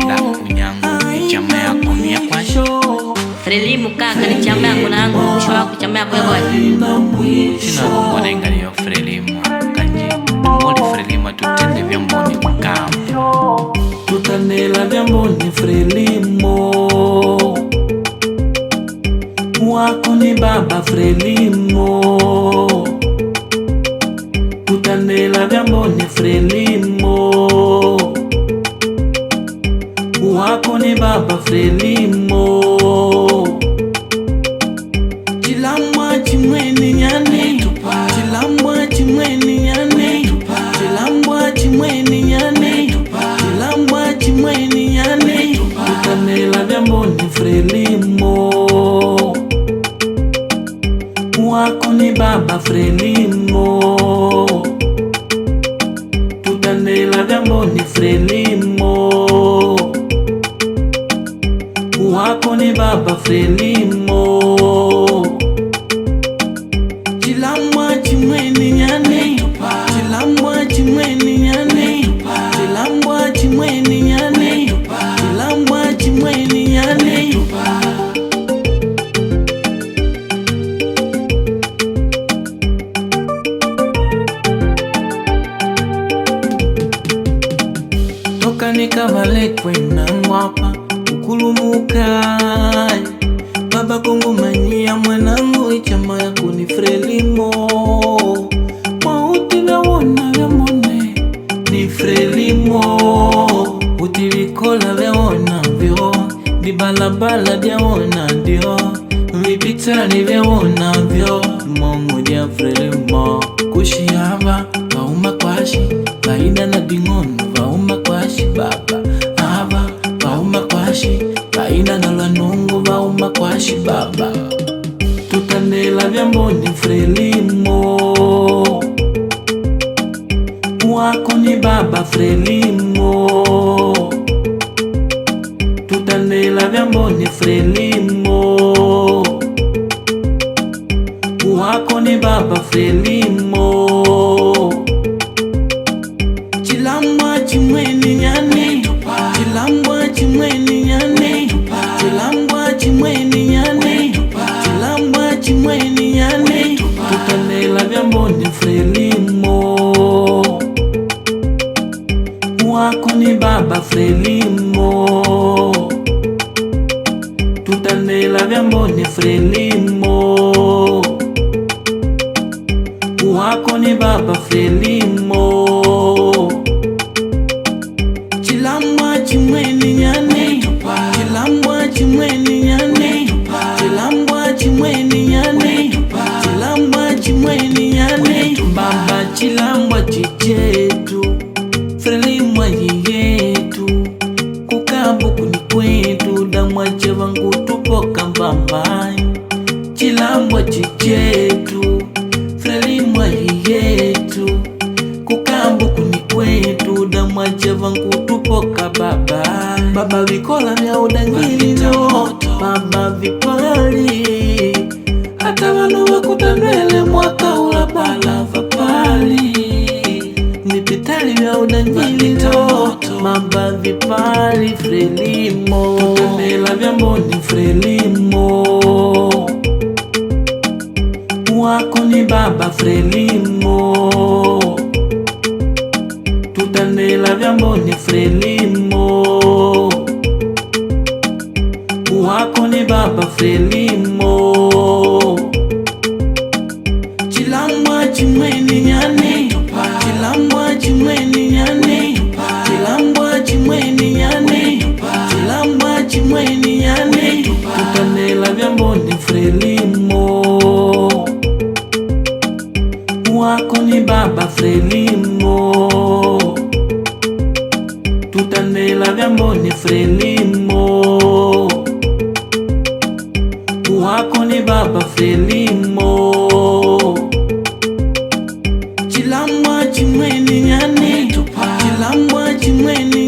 Ila unyangu ni chama yako ni ya kwasho. Frelimu kaka ni chama yangu nangu mwisho wako chama yako yego. Sina mbona ingalio Frelimu kanji. Mboli Frelimu tutende vya mboni mkamu. Tutanela vya mboni Frelimu. Wako ni baba Frelimu. Tutanela vya mboni Frelimu. Wako ni baba Frelimu. Chilamwa chimweni nyane, chilamwa chimweni nyane, chilamwa chimweni nyane, chilamwa chimweni nyane. Tutanela vya mboni Frelimu. Wako ni baba Frelimu. Tutanela vya mboni Frelimu. Wako ni baba Frelimu. Chilamwa chimweni nyane, chilamwa chimweni nyane, chilamwa chimweni nyane, chilamwa chimweni nyane. Toka nikavale kwena ngwapa ukulumuka baba Kongo manyia mwanangu ichama yako ni Frelimu. Mauti vyawona vyamone ni Frelimu. Utivikola vyawona vyo, dibalabala vyawona ndio, vipitani vyawona vyo. Momo dia Frelimu kushiyava vauma kwashi, vaina na dingono vauma kwashi baba. Ava vauma kwashi, vaina na lanungu vauma kwashi baba. Tutanela vya mboni Frelimu. Wako ni baba Frelimu. Tutanela vya mboni Frelimu. Wako ni baba Frelimu. Chilamwa chimweni nyane, chilamwa chimweni nyane, chilamwa chimweni nyane, chilamwa chimweni nyane. Tutanela vya mboni Frelimu. Wako ni baba Frelimu. Tutanela vya mboni Frelimu. Wako ni baba Frelimu. Chilamwa chimweni nyane, chilamwa chimweni nyane, chilamwa chimweni nyane, chilamwa chimweni nyane. Baba chilamwa chichetu, Frelimu yetu, kukambu kuni kwetu, damwa chevangu tupoka mbambai. Chilamwa chichetu, Frelimu yetu, kukambu kuni kwetu, damwa chevangu tupoka baba. Baba vikola vya udangilio, baba vipali, hata vanu wakutanwele mwaka ulabala vapali. Vipitali vya udangilio, baba vipali Frelimu. Tutanela vya mboni Frelimu. Wako ni baba Frelimu. Tutanela vya mboni Frelimu. Wako ni baba Frelimu. Chilamwa chimweni nyane, chilamwa chimweni nyane, chilamwa chimweni nyane, chilamwa chimweni nyane. Tutanela vya mboni Frelimu. Wako ni baba Frelimu. Tutanela vya mboni Frelimu. Wako ni baba Frelimu. Chilamwa chimweni nyane, chilamwa chimweni